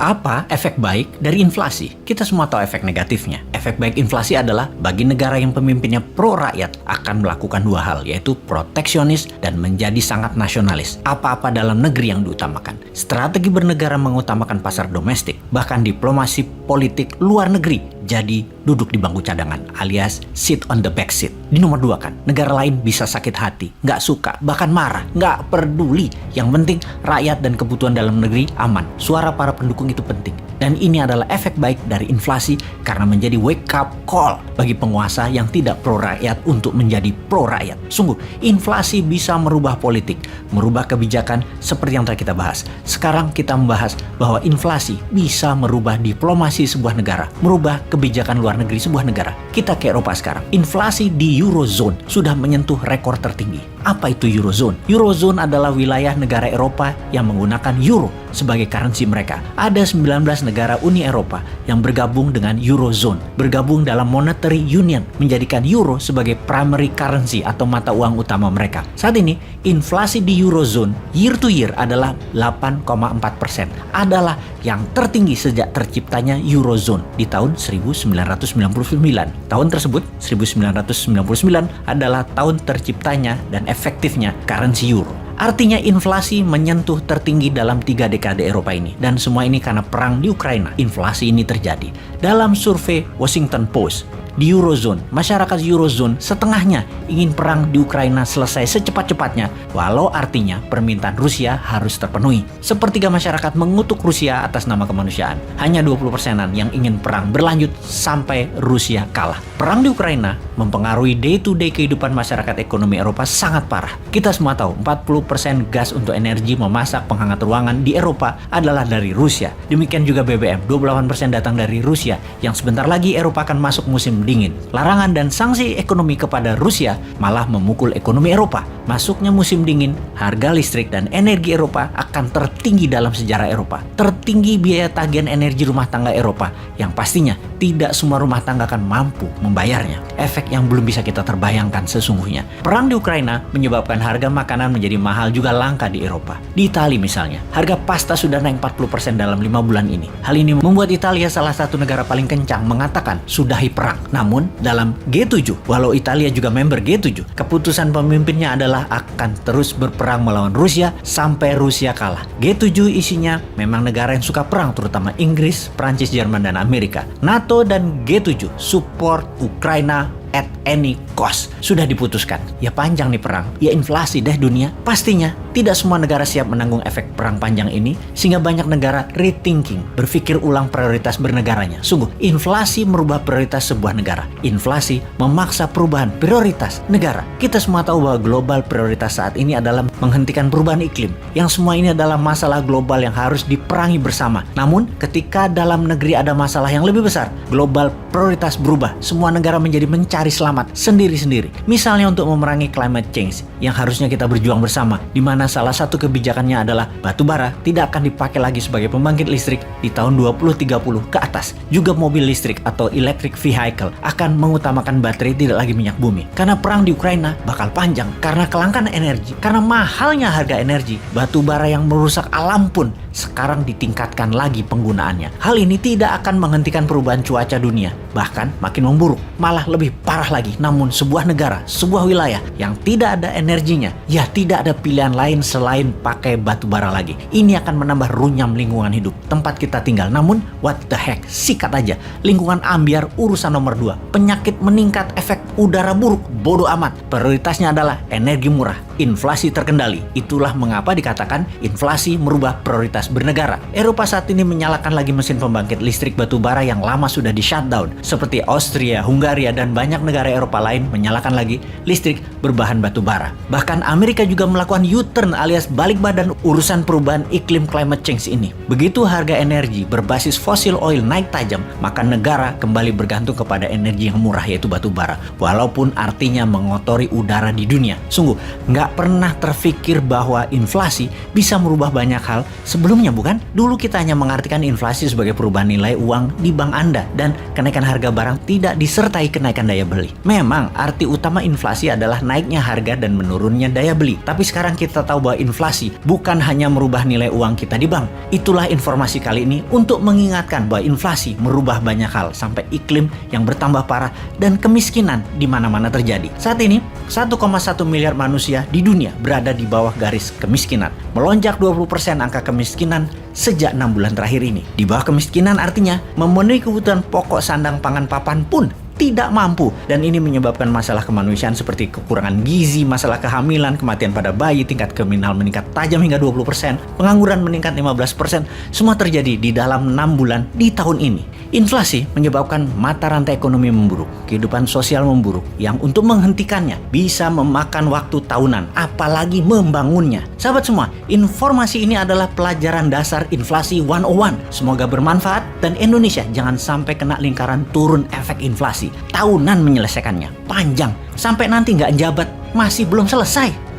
Apa efek baik dari inflasi? Kita semua tahu efek negatifnya. Efek baik inflasi adalah bagi negara yang pemimpinnya pro-rakyat akan melakukan dua hal, yaitu proteksionis dan menjadi sangat nasionalis. Apa-apa dalam negeri yang diutamakan. Strategi bernegara mengutamakan pasar domestik, bahkan diplomasi politik luar negeri jadi duduk di bangku cadangan alias sit on the back seat. Di nomor 2 kan, negara lain bisa sakit hati, nggak suka, bahkan marah, nggak peduli. Yang penting rakyat dan kebutuhan dalam negeri aman. Suara para pendukung itu penting. Dan ini adalah efek baik dari inflasi karena menjadi wake up call bagi penguasa yang tidak pro rakyat untuk menjadi pro rakyat. Sungguh, inflasi bisa merubah politik, merubah kebijakan seperti yang tadi kita bahas. Sekarang kita membahas bahwa inflasi bisa merubah diplomasi sebuah negara, merubah kebijakan luar negeri sebuah negara. Kita ke Eropa sekarang. Inflasi di Eurozone sudah menyentuh rekor tertinggi. Apa itu Eurozone? Eurozone adalah wilayah negara Eropa yang menggunakan euro sebagai currency mereka. Ada 19 negara Uni Eropa yang bergabung dengan Eurozone, bergabung dalam Monetary Union, menjadikan euro sebagai primary currency atau mata uang utama mereka. Saat ini, inflasi di Eurozone year to year adalah 8,4%. Adalah yang tertinggi sejak terciptanya Eurozone di tahun 1999. Tahun tersebut, 1999, adalah tahun terciptanya dan efektifnya currency euro. Artinya inflasi menyentuh tertinggi dalam 3 dekade Eropa ini. Dan semua ini karena perang di Ukraina. Inflasi ini terjadi. Dalam survei Washington Post, di Eurozone, masyarakat Eurozone setengahnya ingin perang di Ukraina selesai secepat-cepatnya, walau artinya permintaan Rusia harus terpenuhi. Sepertiga masyarakat mengutuk Rusia atas nama kemanusiaan. Hanya 20%-an yang ingin perang berlanjut sampai Rusia kalah. Perang di Ukraina mempengaruhi day-to-day kehidupan masyarakat ekonomi Eropa sangat parah. Kita semua tahu 40% gas untuk energi memasak penghangat ruangan di Eropa adalah dari Rusia. Demikian juga BBM, 28% datang dari Rusia, yang sebentar lagi Eropa akan masuk musim dingin. Larangan dan sanksi ekonomi kepada Rusia malah memukul ekonomi Eropa. Masuknya musim dingin, harga listrik dan energi Eropa akan tertinggi dalam sejarah Eropa. Tertinggi biaya tagihan energi rumah tangga Eropa yang pastinya tidak semua rumah tangga akan mampu membayarnya. Efek yang belum bisa kita terbayangkan sesungguhnya. Perang di Ukraina menyebabkan harga makanan menjadi mahal juga langka di Eropa. Di Italia misalnya, harga pasta sudah naik 40% dalam 5 bulan ini. Hal ini membuat Italia salah satu negara paling kencang mengatakan sudahi perang. Namun, dalam G7, walau Italia juga member G7, keputusan pemimpinnya adalah akan terus berperang melawan Rusia sampai Rusia kalah. G7 isinya memang negara yang suka perang, terutama Inggris, Prancis, Jerman, dan Amerika. NATO dan G7 support Ukraina at any cost. Sudah diputuskan. Ya panjang nih perang, ya inflasi deh dunia. Pastinya tidak semua negara siap menanggung efek perang panjang ini, sehingga banyak negara rethinking, berpikir ulang prioritas bernegaranya. Sungguh, inflasi merubah prioritas sebuah negara. Inflasi memaksa perubahan prioritas negara. Kita semua tahu bahwa global prioritas saat ini adalah menghentikan perubahan iklim. Yang semua ini adalah masalah global yang harus diperangi bersama. Namun, ketika dalam negeri ada masalah yang lebih besar, global prioritas berubah. Semua negara menjadi mencari selamat sendiri-sendiri. Misalnya untuk memerangi climate change yang harusnya kita berjuang bersama, di mana salah satu kebijakannya adalah batu bara tidak akan dipakai lagi sebagai pembangkit listrik di tahun 2030 ke atas. Juga mobil listrik atau electric vehicle akan mengutamakan baterai, tidak lagi minyak bumi. Karena perang di Ukraina bakal panjang, karena kelangkaan energi, karena mahalnya harga energi, batu bara yang merusak alam pun sekarang ditingkatkan lagi penggunaannya. Hal ini tidak akan menghentikan perubahan cuaca dunia, bahkan makin memburuk, malah lebih parah lagi. Namun sebuah negara, sebuah wilayah yang tidak ada energinya, ya tidak ada pilihan lain selain pakai batu bara lagi. Ini akan menambah runyam lingkungan hidup tempat kita tinggal. Namun what the heck, sikat aja. Lingkungan ambiar urusan nomor 2. Penyakit meningkat, efek udara buruk, bodoh amat. Prioritasnya adalah energi murah, inflasi terkendali. Itulah mengapa dikatakan inflasi merubah prioritas bernegara. Eropa saat ini menyalakan lagi mesin pembangkit listrik batu bara yang lama sudah di shutdown, seperti Austria, Hungaria, dan banyak negara Eropa lain menyalakan lagi listrik berbahan batu bara. Bahkan Amerika juga melakukan U-turn alias balik badan urusan perubahan iklim climate change ini. Begitu harga energi berbasis fosil oil naik tajam, maka negara kembali bergantung kepada energi yang murah, yaitu batu bara. Walaupun artinya mengotori udara di dunia. Sungguh, nggak nggak pernah terfikir bahwa inflasi bisa merubah banyak hal sebelumnya, bukan? Dulu kita hanya mengartikan inflasi sebagai perubahan nilai uang di bank Anda dan kenaikan harga barang tidak disertai kenaikan daya beli. Memang arti utama inflasi adalah naiknya harga dan menurunnya daya beli. Tapi sekarang kita tahu bahwa inflasi bukan hanya merubah nilai uang kita di bank. Itulah informasi kali ini untuk mengingatkan bahwa inflasi merubah banyak hal sampai iklim yang bertambah parah dan kemiskinan di mana-mana terjadi. Saat ini 1,1 miliar manusia di dunia berada di bawah garis kemiskinan. Melonjak 20% angka kemiskinan sejak 6 bulan terakhir ini. Di bawah kemiskinan artinya memenuhi kebutuhan pokok sandang pangan papan pun tidak mampu, dan ini menyebabkan masalah kemanusiaan seperti kekurangan gizi, masalah kehamilan, kematian pada bayi, tingkat kriminal meningkat tajam hingga 20%, pengangguran meningkat 15%, semua terjadi di dalam 6 bulan di tahun ini. Inflasi menyebabkan mata rantai ekonomi memburuk, kehidupan sosial memburuk, yang untuk menghentikannya bisa memakan waktu tahunan, apalagi membangunnya. Sahabat semua, informasi ini adalah pelajaran dasar inflasi 101. Semoga bermanfaat dan Indonesia jangan sampai kena lingkaran turun efek inflasi. Tahunan menyelesaikannya, panjang, sampai nanti nggak jabat, masih belum selesai.